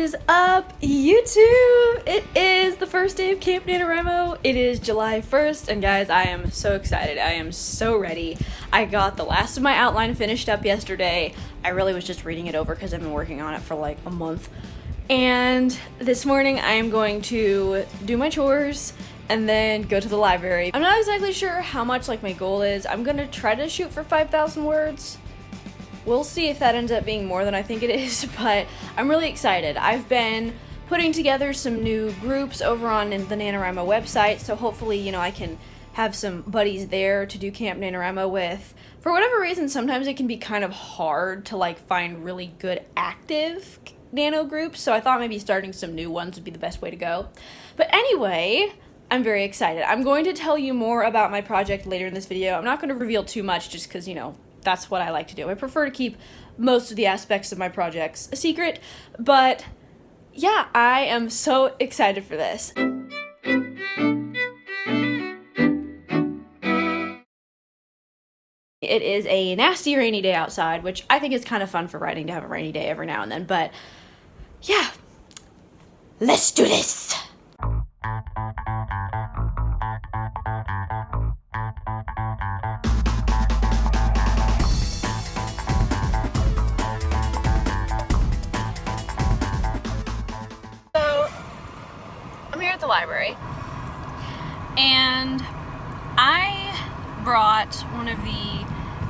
is up, YouTube? It is the first day of Camp NaNoWriMo. It is July 1st, and guys, I am so excited. I am so ready. I got the last of my outline finished up yesterday. I really was just reading it over because I've been working on it for like a month. And this morning I am going to do my chores and then go to the library. I'm not exactly sure how much like my goal is. I'm gonna try to shoot for 5,000 words. We'll see if that ends up being more than I think it is, but I'm really excited. I've been putting together some new groups over on the NaNoWriMo website, so hopefully, I can have some buddies there to do Camp NaNoWriMo with. For whatever reason, sometimes it can be kind of hard to find really good active nano groups, so I thought maybe starting some new ones would be the best way to go. But anyway, I'm very excited. I'm going to tell you more about my project later in this video. I'm not going to reveal too much just because, that's what I like to do. I prefer to keep most of the aspects of my projects a secret, but yeah, I am so excited for this. It is a nasty rainy day outside, which I think is kind of fun for writing to have a rainy day every now and then, but yeah, let's do this. At the library, and I brought one of the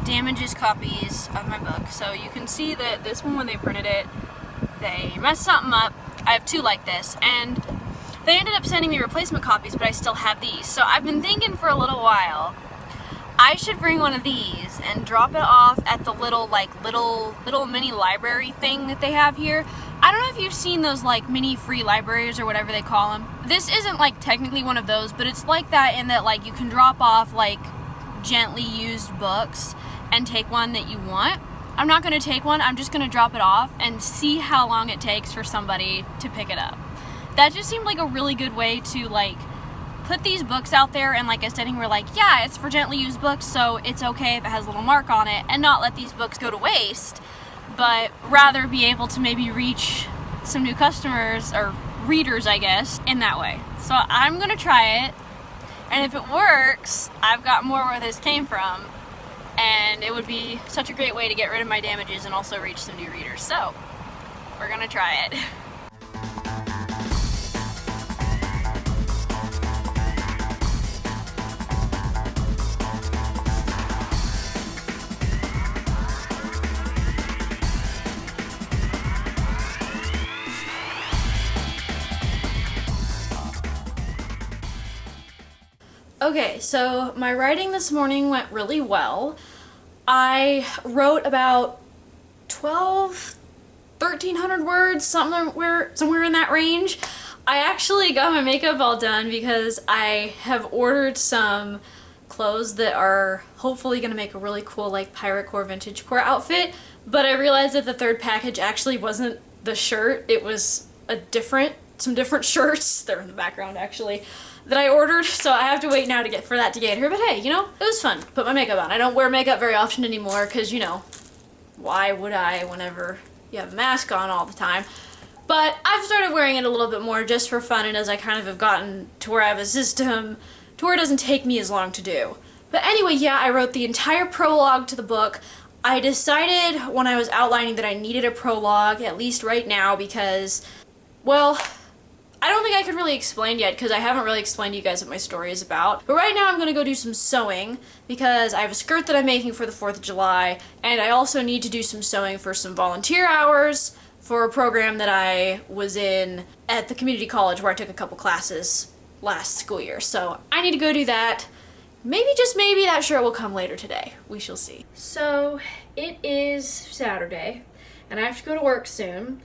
damages copies of my book. So you can see that this one, when they printed it, they messed something up. I have two like this, and they ended up sending me replacement copies, but I still have these. So I've been thinking for a little while I should bring one of these and drop it off at the little mini library thing that they have here. I don't know if you've seen those mini free libraries or whatever they call them. This isn't technically one of those, but it's like that in that you can drop off gently used books and take one that you want. I'm not going to take one, I'm just going to drop it off and see how long it takes for somebody to pick it up. That just seemed like a really good way to put these books out there, and like I said, we're yeah, it's for gently used books, so it's okay if it has a little mark on it, and not let these books go to waste, but rather be able to maybe reach some new customers, or readers, I guess, in that way. So I'm gonna try it, and if it works, I've got more where this came from, and it would be such a great way to get rid of my damages and also reach some new readers. So we're gonna try it. Okay, so my writing this morning went really well. I wrote about 1,300 words, somewhere in that range. I actually got my makeup all done because I have ordered some clothes that are hopefully going to make a really cool Pirate Core Vintage Core outfit, but I realized that the third package actually wasn't the shirt, it was some different shirts, they're in the background actually, that I ordered, so I have to wait now for that to get here. But hey, it was fun. Put my makeup on. I don't wear makeup very often anymore because, why would I whenever you have a mask on all the time? But I've started wearing it a little bit more just for fun, and as I kind of have gotten to where I have a system to where it doesn't take me as long to do. But anyway, yeah, I wrote the entire prologue to the book. I decided when I was outlining that I needed a prologue, at least right now, because, well, I don't think I could really explain yet because I haven't really explained to you guys what my story is about. But right now I'm going to go do some sewing because I have a skirt that I'm making for the 4th of July, and I also need to do some sewing for some volunteer hours for a program that I was in at the community college where I took a couple classes last school year. So I need to go do that. Maybe, just maybe, that shirt will come later today. We shall see. So it is Saturday and I have to go to work soon.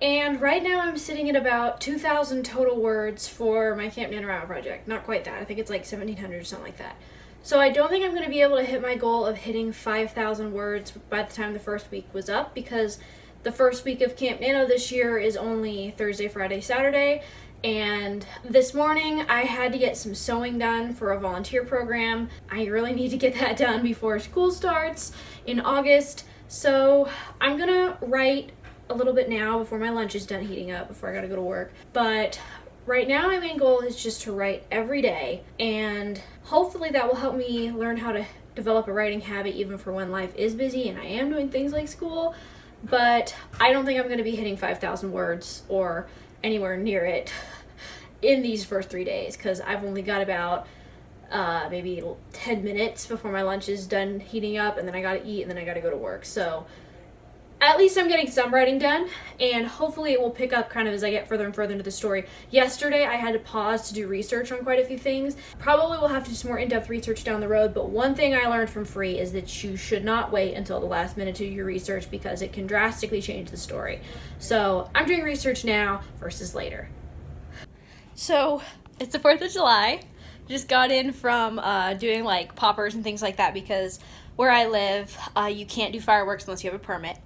And right now I'm sitting at about 2,000 total words for my Camp NaNoWriMo project. Not quite that. I think it's 1,700 or something like that. So I don't think I'm going to be able to hit my goal of hitting 5,000 words by the time the first week was up, because the first week of Camp Nano this year is only Thursday, Friday, Saturday. And this morning I had to get some sewing done for a volunteer program. I really need to get that done before school starts in August. So I'm gonna write a little bit now before my lunch is done heating up, before I gotta go to work. But right now my main goal is just to write every day, and hopefully that will help me learn how to develop a writing habit even for when life is busy and I am doing things like school. But I don't think I'm going to be hitting 5,000 words or anywhere near it in these first 3 days, because I've only got about maybe 10 minutes before my lunch is done heating up, and then I gotta eat, and then I gotta go to work. So at least I'm getting some writing done, and hopefully it will pick up kind of as I get further and further into the story. Yesterday I had to pause to do research on quite a few things. Probably will have to do some more in-depth research down the road, but one thing I learned from Free is that you should not wait until the last minute to do your research, because it can drastically change the story. So I'm doing research now versus later. So it's the 4th of July. Just got in from doing like poppers and things like that, because where I live, you can't do fireworks unless you have a permit.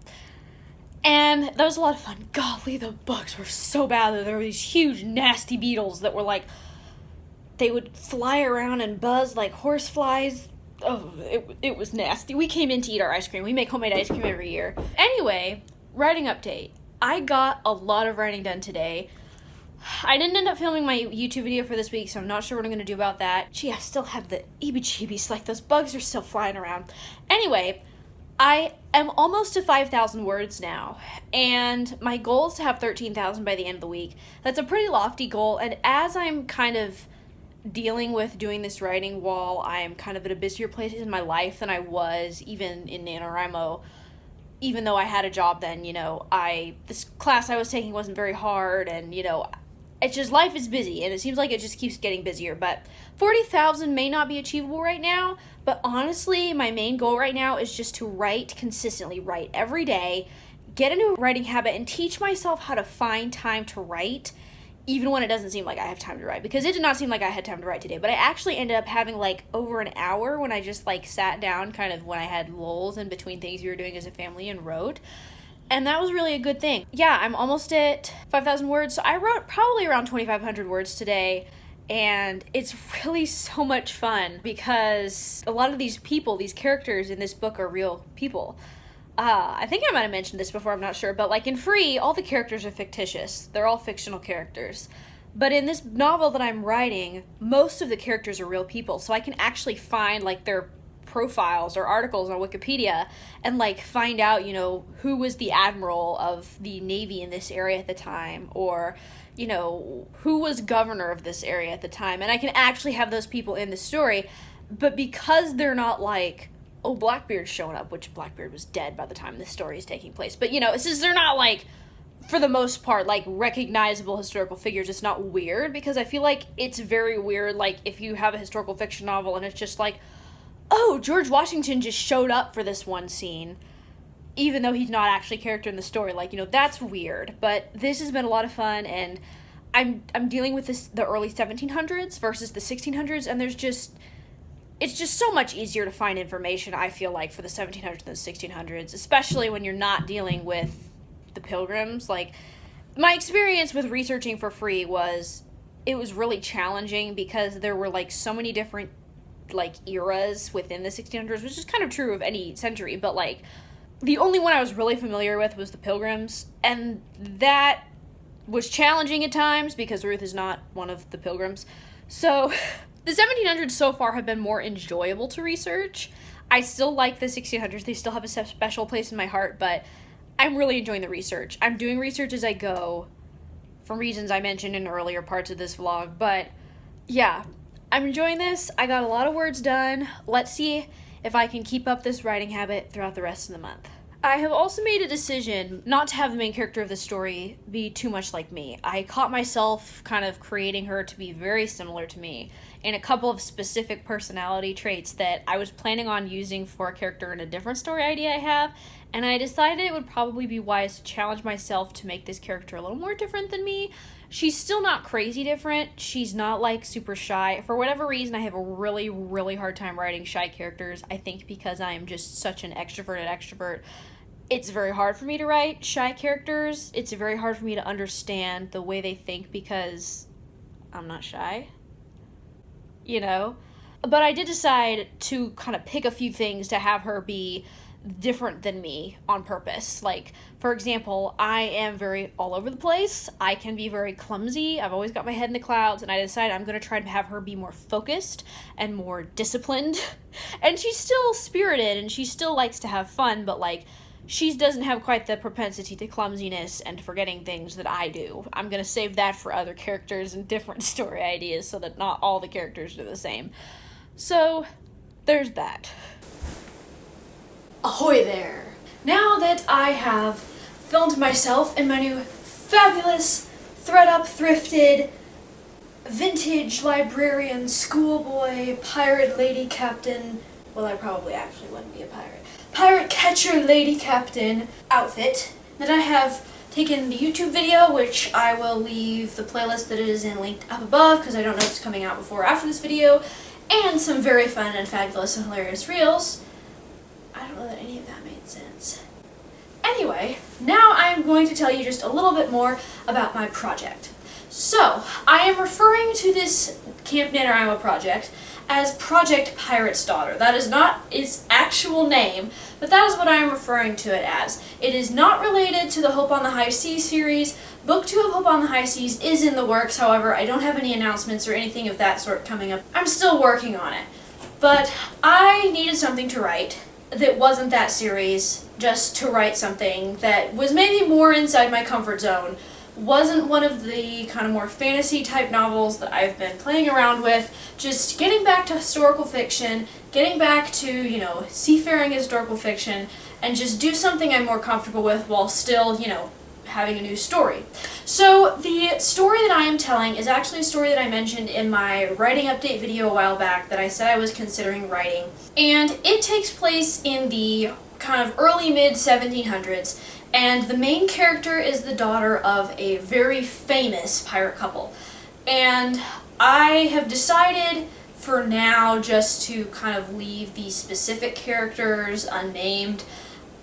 And that was a lot of fun. Golly, the bugs were so bad. There were these huge, nasty beetles that were like, they would fly around and buzz like horse flies. Oh, it was nasty. We came in to eat our ice cream. We make homemade ice cream every year. Anyway, writing update. I got a lot of writing done today. I didn't end up filming my YouTube video for this week, so I'm not sure what I'm going to do about that. Gee, I still have the heebie-jeebies, like those bugs are still flying around. Anyway, I am almost to 5,000 words now, and my goal is to have 13,000 by the end of the week. That's a pretty lofty goal, and as I'm kind of dealing with doing this writing while I'm kind of at a busier place in my life than I was even in NaNoWriMo, even though I had a job then, this class I was taking wasn't very hard, and, it's just life is busy, and it seems like it just keeps getting busier. But 40,000 may not be achievable right now, but honestly, my main goal right now is just to write consistently, write every day, get a new writing habit, and teach myself how to find time to write, even when it doesn't seem like I have time to write. Because it did not seem like I had time to write today, but I actually ended up having like over an hour when I just like sat down kind of when I had lulls in between things we were doing as a family and wrote. And that was really a good thing. Yeah, I'm almost at 5,000 words. So I wrote probably around 2,500 words today. And it's really so much fun because a lot of these people, these characters in this book are real people. I think I might have mentioned this before, I'm not sure. But like in Free, all the characters are fictitious. They're all fictional characters. But in this novel that I'm writing, most of the characters are real people. So I can actually find like their profiles or articles on Wikipedia and like find out, who was the admiral of the Navy in this area at the time, or, who was governor of this area at the time. And I can actually have those people in the story. But because they're not like, oh, Blackbeard's showing up, which Blackbeard was dead by the time this story is taking place. But, since they're not like, for the most part, like recognizable historical figures, it's not weird, because I feel like it's very weird, like if you have a historical fiction novel and it's just like, oh, George Washington just showed up for this one scene, even though he's not actually a character in the story. Like, that's weird. But this has been a lot of fun, and I'm dealing with the early 1700s versus the 1600s, and it's just so much easier to find information, I feel like, for the 1700s than the 1600s, especially when you're not dealing with the Pilgrims. Like, my experience with researching for Free it was really challenging because there were, like, so many different like eras within the 1600s, which is kind of true of any century, but like the only one I was really familiar with was the Pilgrims, and that was challenging at times because Ruth is not one of the Pilgrims. So the 1700s so far have been more enjoyable to research. I still like the 1600s. They still have a special place in my heart, but I'm really enjoying the research. I'm doing research as I go for reasons I mentioned in earlier parts of this vlog, but yeah, I'm enjoying this. I got a lot of words done. Let's see if I can keep up this writing habit throughout the rest of the month. I have also made a decision not to have the main character of the story be too much like me. I caught myself kind of creating her to be very similar to me in a couple of specific personality traits that I was planning on using for a character in a different story idea I have, and I decided it would probably be wise to challenge myself to make this character a little more different than me. She's still not crazy different. She's not like super shy. For whatever reason, I have a really, really hard time writing shy characters. I think because I am just such an extroverted extrovert, it's very hard for me to write shy characters. It's very hard for me to understand the way they think because I'm not shy, But I did decide to kind of pick a few things to have her be different than me on purpose. Like, for example, I am very all over the place. I can be very clumsy. I've always got my head in the clouds, and I decided I'm going to try to have her be more focused and more disciplined. And she's still spirited, and she still likes to have fun, but, like, she doesn't have quite the propensity to clumsiness and forgetting things that I do. I'm going to save that for other characters and different story ideas so that not all the characters are the same. So, there's that. Ahoy there! Now that I have filmed myself in my new fabulous, thread-up, thrifted, vintage librarian, schoolboy, pirate lady captain, well, I probably actually wouldn't be a pirate catcher lady captain outfit, that I have taken the YouTube video, which I will leave the playlist that it is in linked up above, because I don't know if it's coming out before or after this video, and some very fun and fabulous and hilarious reels. I don't know that any of that made sense. Anyway, now I am going to tell you just a little bit more about my project. So, I am referring to this Camp NaNoWriMo project as Project Pirate's Daughter. That is not its actual name, but that is what I am referring to it as. It is not related to the Hope on the High Seas series. Book 2 of Hope on the High Seas is in the works, however, I don't have any announcements or anything of that sort coming up. I'm still working on it. But I needed something to write that wasn't that series, just to write something that was maybe more inside my comfort zone, wasn't one of the kind of more fantasy type novels that I've been playing around with, just getting back to historical fiction, getting back to, you know, seafaring historical fiction, and just do something I'm more comfortable with while still, you know, having a new story. So the story that I am telling is actually a story that I mentioned in my writing update video a while back that I said I was considering writing, and it takes place in the kind of early mid 1700s, and the main character is the daughter of a very famous pirate couple. And I have decided for now just to kind of leave the specific characters unnamed.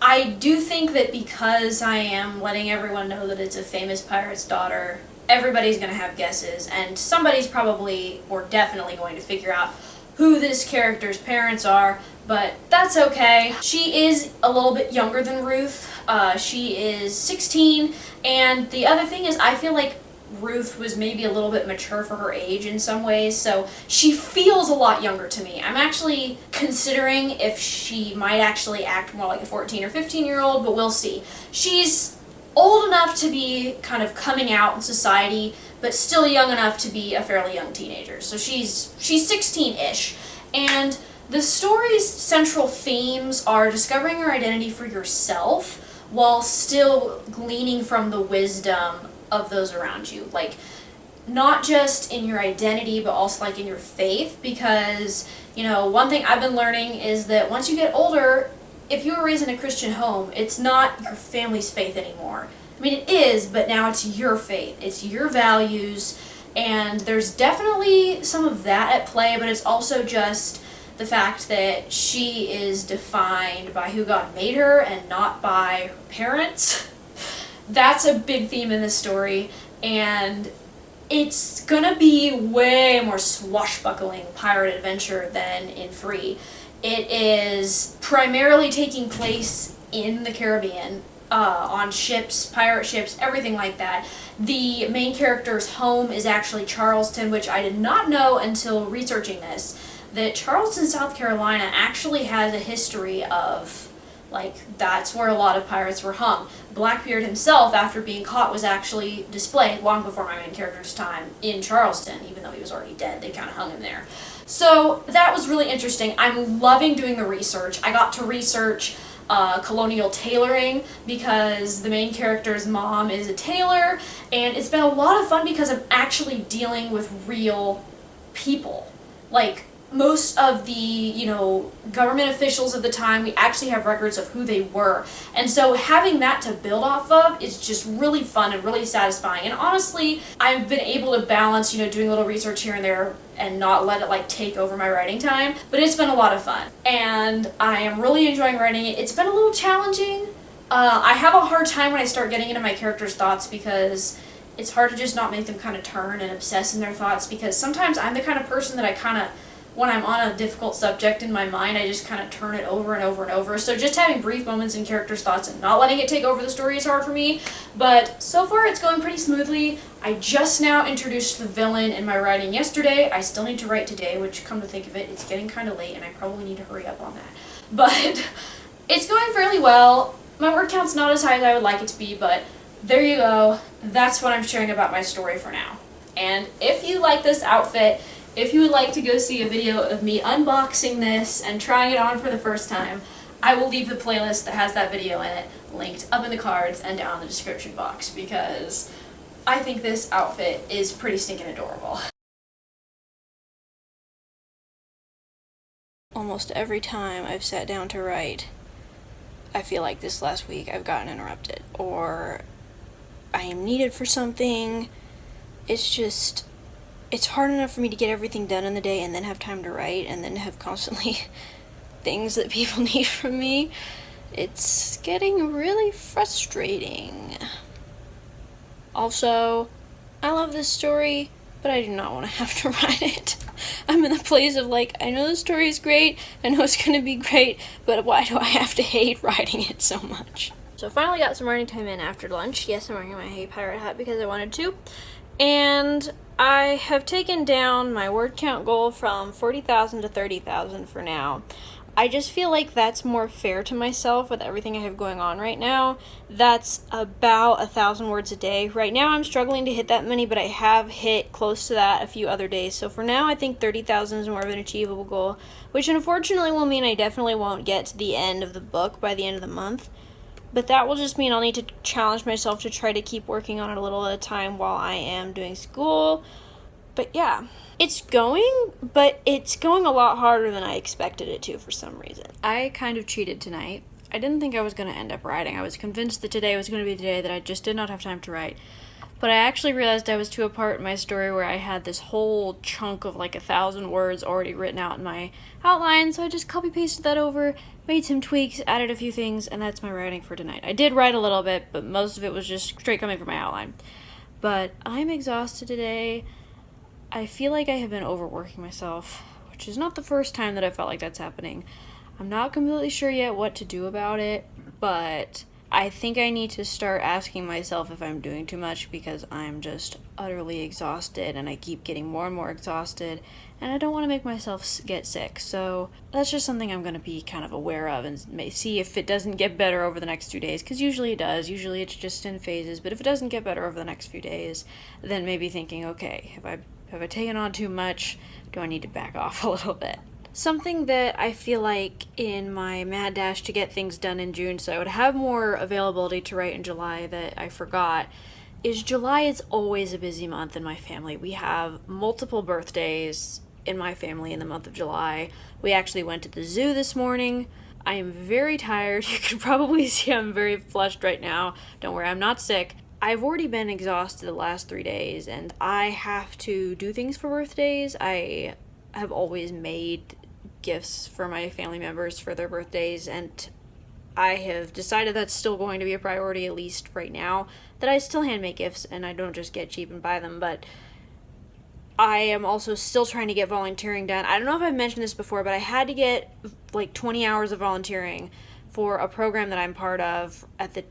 I do think that because I am letting everyone know that it's a famous pirate's daughter, everybody's going to have guesses, and somebody's probably or definitely going to figure out who this character's parents are, but that's okay. She is a little bit younger than Ruth. She is 16, and the other thing is I feel like Ruth was maybe a little bit mature for her age in some ways, so she feels a lot younger to me. I'm actually considering if she might actually act more like a 14 or 15-year-old, but we'll see. She's old enough to be kind of coming out in society, but still young enough to be a fairly young teenager. So she's 16-ish, and the story's central themes are discovering your identity for yourself while still gleaning from the wisdom of those around you. Like, not just in your identity, but also like in your faith, because, you know, one thing I've been learning is that once you get older, if you were raised in a Christian home, it's not your family's faith anymore. I mean, it is, but now it's your faith. It's your values, and there's definitely some of that at play, but it's also just the fact that she is defined by who God made her and not by her parents. That's a big theme in this story, and it's gonna be way more swashbuckling pirate adventure than in Free. It is primarily taking place in the Caribbean, on ships, pirate ships, everything like that. The main character's home is actually Charleston, which I did not know until researching this, that Charleston, South Carolina actually has a history of, like, that's where a lot of pirates were hung. Blackbeard himself, after being caught, was actually displayed long before my main character's time in Charleston, even though he was already dead. They kind of hung him there. So that was really interesting. I'm loving doing the research. I got to research colonial tailoring because the main character's mom is a tailor, and it's been a lot of fun because I'm actually dealing with real people. Like, most of the, you know, government officials of the time, we actually have records of who they were. And so having that to build off of is just really fun and really satisfying. And honestly, I've been able to balance, you know, doing a little research here and there and not let it, like, take over my writing time. But it's been a lot of fun. And I am really enjoying writing it. It's been a little challenging. I have a hard time when I start getting into my characters' thoughts because it's hard to just not make them kind of turn and obsess in their thoughts, because sometimes I'm the kind of person that I kind of when I'm on a difficult subject in my mind, I just kind of turn it over and over and over. So just having brief moments in characters' thoughts and not letting it take over the story is hard for me. But so far it's going pretty smoothly. I just now introduced the villain in my writing yesterday. I still need to write today, which, come to think of it, it's getting kind of late and I probably need to hurry up on that. But it's going fairly well. My word count's not as high as I would like it to be, but there you go. That's what I'm sharing about my story for now. And if you like this outfit, if you would like to go see a video of me unboxing this and trying it on for the first time, I will leave the playlist that has that video in it linked up in the cards and down in the description box, because I think this outfit is pretty stinking adorable. Almost every time I've sat down to write, I feel like this last week I've gotten interrupted, or I am needed for something. It's hard enough for me to get everything done in the day and then have time to write and then have constantly things that people need from me. It's getting really frustrating. Also, I love this story, but I do not want to have to write it. I'm in the place of like, I know the story is great, I know it's going to be great, but why do I have to hate writing it so much? So I finally got some writing time in after lunch. Yes, I'm wearing my Hey Pirate hat because I wanted to. And I have taken down my word count goal from 40,000 to 30,000 for now. I just feel like that's more fair to myself with everything I have going on right now. That's about 1,000 words a day. Right now I'm struggling to hit that many, but I have hit close to that a few other days. So for now I think 30,000 is more of an achievable goal, which unfortunately will mean I definitely won't get to the end of the book by the end of the month. But that will just mean I'll need to challenge myself to try to keep working on it a little at a time while I am doing school. But yeah, it's going, but it's going a lot harder than I expected it to for some reason. I kind of cheated tonight. I didn't think I was going to end up writing. I was convinced that today was going to be the day that I just did not have time to write. But I actually realized I was to a part in my story where I had this whole chunk of like 1,000 words already written out in my outline, so I just copy-pasted that over, made some tweaks, added a few things, and that's my writing for tonight. I did write a little bit, but most of it was just straight coming from my outline. But I'm exhausted today. I feel like I have been overworking myself, which is not the first time that I felt like that's happening. I'm not completely sure yet what to do about it, but I think I need to start asking myself if I'm doing too much, because I'm just utterly exhausted and I keep getting more and more exhausted and I don't want to make myself get sick. So that's just something I'm going to be kind of aware of and may see if it doesn't get better over the next 2 days, because usually it does. Usually it's just in phases, but if it doesn't get better over the next few days, then maybe thinking, okay, have I taken on too much? Do I need to back off a little bit? Something that I feel like in my mad dash to get things done in June so I would have more availability to write in July that I forgot is July is always a busy month in my family. We have multiple birthdays in my family in the month of July. We actually went to the zoo this morning. I am very tired. You can probably see I'm very flushed right now. Don't worry, I'm not sick. I've already been exhausted the last 3 days and I have to do things for birthdays. I have always made gifts for my family members for their birthdays, and I have decided that's still going to be a priority, at least right now, that I still handmake gifts and I don't just get cheap and buy them. But I am also still trying to get volunteering done. I don't know if I've mentioned this before, but I had to get like 20 hours of volunteering for a program that I'm part of at the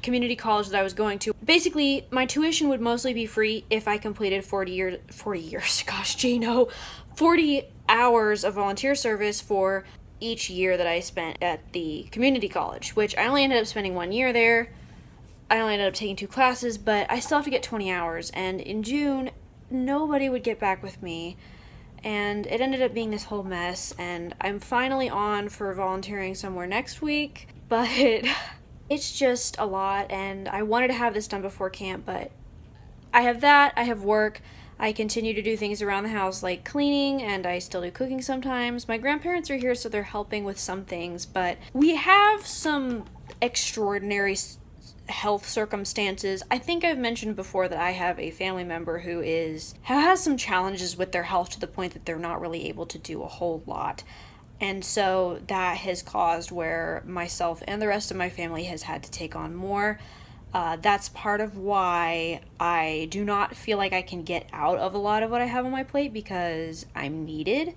community college that I was going to. Basically, my tuition would mostly be free if I completed 40 hours of volunteer service for each year that I spent at the community college, which I only ended up spending 1 year there. I only ended up taking 2 classes, but I still have to get 20 hours, and in June, nobody would get back with me, and it ended up being this whole mess, and I'm finally on for volunteering somewhere next week, but it's just a lot, and I wanted to have this done before camp, but I have that, I have work, I continue to do things around the house like cleaning, and I still do cooking sometimes. My grandparents are here, so they're helping with some things, but we have some extraordinary health circumstances. I think I've mentioned before that I have a family member who has some challenges with their health to the point that they're not really able to do a whole lot. And so that has caused where myself and the rest of my family has had to take on more. That's part of why I do not feel like I can get out of a lot of what I have on my plate, because I'm needed.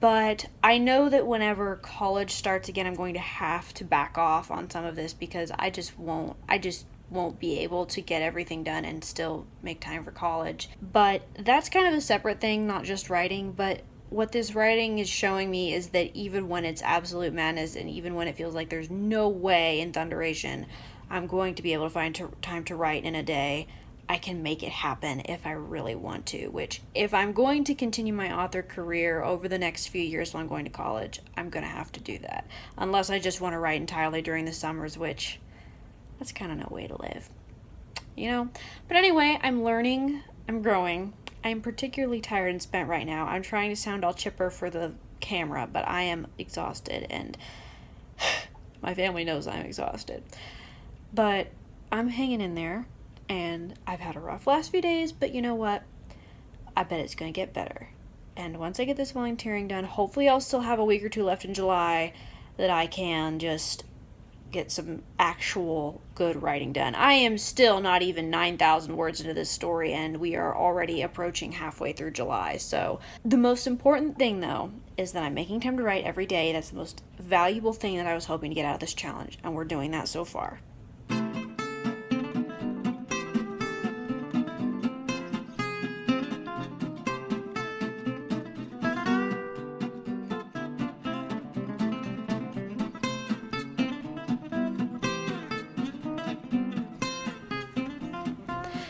But I know that whenever college starts again, I'm going to have to back off on some of this because I just won't be able to get everything done and still make time for college. But that's kind of a separate thing, not just writing, but what this writing is showing me is that even when it's absolute madness and even when it feels like there's no way in Thunderation I'm going to be able to find time to write in a day, I can make it happen if I really want to, which if I'm going to continue my author career over the next few years while I'm going to college, I'm going to have to do that. Unless I just want to write entirely during the summers, which that's kind of no way to live, you know? But anyway, I'm learning, I'm growing. I'm particularly tired and spent right now. I'm trying to sound all chipper for the camera, but I am exhausted, and my family knows I'm exhausted. But I'm hanging in there, and I've had a rough last few days, but you know what? I bet it's going to get better. And once I get this volunteering done, hopefully I'll still have a week or two left in July that I can just get some actual good writing done. I am still not even 9,000 words into this story, and we are already approaching halfway through July. So the most important thing, though, is that I'm making time to write every day. That's the most valuable thing that I was hoping to get out of this challenge, and we're doing that so far.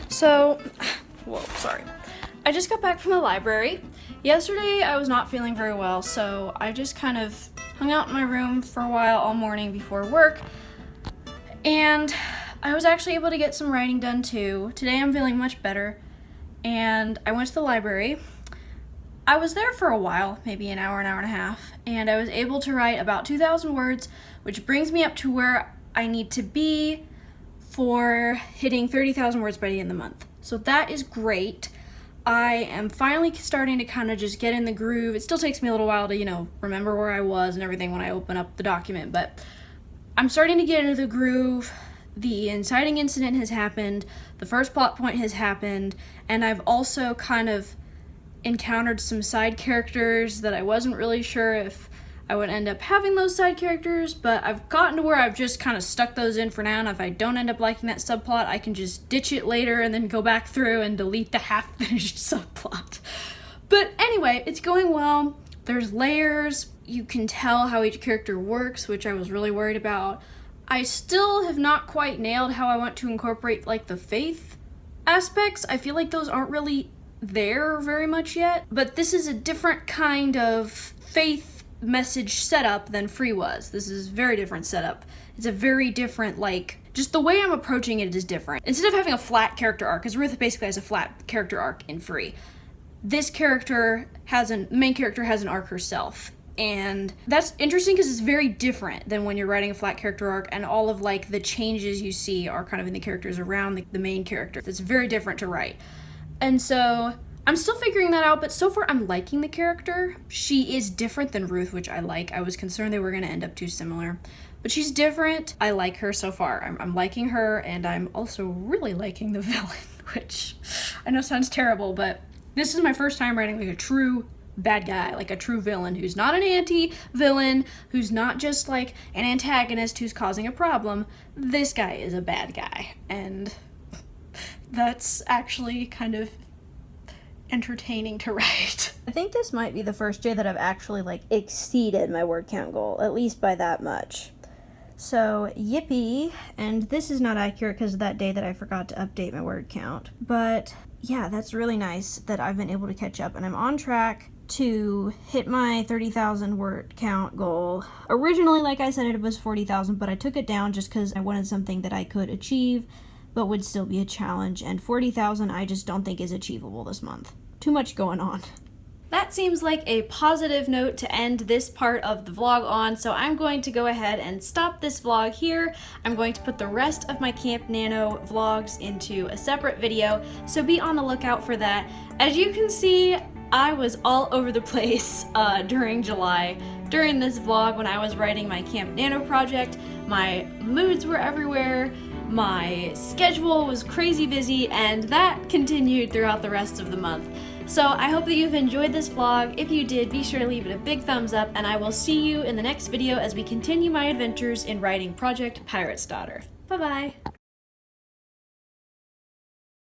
So, sorry. I just got back from the library. Yesterday I was not feeling very well, so I just kind of hung out in my room for a while all morning before work. And I was actually able to get some writing done too. Today I'm feeling much better, and I went to the library. I was there for a while, maybe an hour and a half, and I was able to write about 2,000 words, which brings me up to where I need to be for hitting 30,000 words by the end of the month. So that is great. I am finally starting to kind of just get in the groove. It still takes me a little while to, remember where I was and everything when I open up the document, but I'm starting to get into the groove. The inciting incident has happened, the first plot point has happened, and I've also kind of encountered some side characters that I wasn't really sure if I would end up having those side characters, but I've gotten to where I've just kind of stuck those in for now, and if I don't end up liking that subplot, I can just ditch it later and then go back through and delete the half-finished subplot. But anyway, it's going well. There's layers. You can tell how each character works, which I was really worried about. I still have not quite nailed how I want to incorporate, the faith aspects. I feel like those aren't really there very much yet, but this is a different kind of faith message setup than Free was. This is a very different setup. It's a very different, just the way I'm approaching it is different. Instead of having a flat character arc, because Ruth basically has a flat character arc in Free, this main character has an arc herself. And that's interesting because it's very different than when you're writing a flat character arc and all of the changes you see are kind of in the characters around the main character. It's very different to write. And so I'm still figuring that out, but so far I'm liking the character. She is different than Ruth, which I like. I was concerned they were going to end up too similar. But she's different. I like her so far. I'm liking her, and I'm also really liking the villain, which I know sounds terrible, but this is my first time writing a true bad guy, a true villain who's not an anti-villain, who's not just an antagonist who's causing a problem. This guy is a bad guy, and that's actually kind of entertaining to write. I think this might be the first day that I've actually exceeded my word count goal, at least by that much. So, yippee, and this is not accurate because of that day that I forgot to update my word count, but yeah, that's really nice that I've been able to catch up, and I'm on track to hit my 30,000 word count goal. Originally, like I said, it was 40,000, but I took it down just because I wanted something that I could achieve, but would still be a challenge, and 40,000 I just don't think is achievable this month. Too much going on. That seems like a positive note to end this part of the vlog on, so I'm going to go ahead and stop this vlog here. I'm going to put the rest of my Camp Nano vlogs into a separate video, so be on the lookout for that. As you can see, I was all over the place during July. During this vlog when I was writing my Camp Nano project, my moods were everywhere, my schedule was crazy busy, and that continued throughout the rest of the month. So I hope that you've enjoyed this vlog. If you did, be sure to leave it a big thumbs up, and I will see you in the next video as we continue my adventures in writing Project Pirate's Daughter. Bye-bye!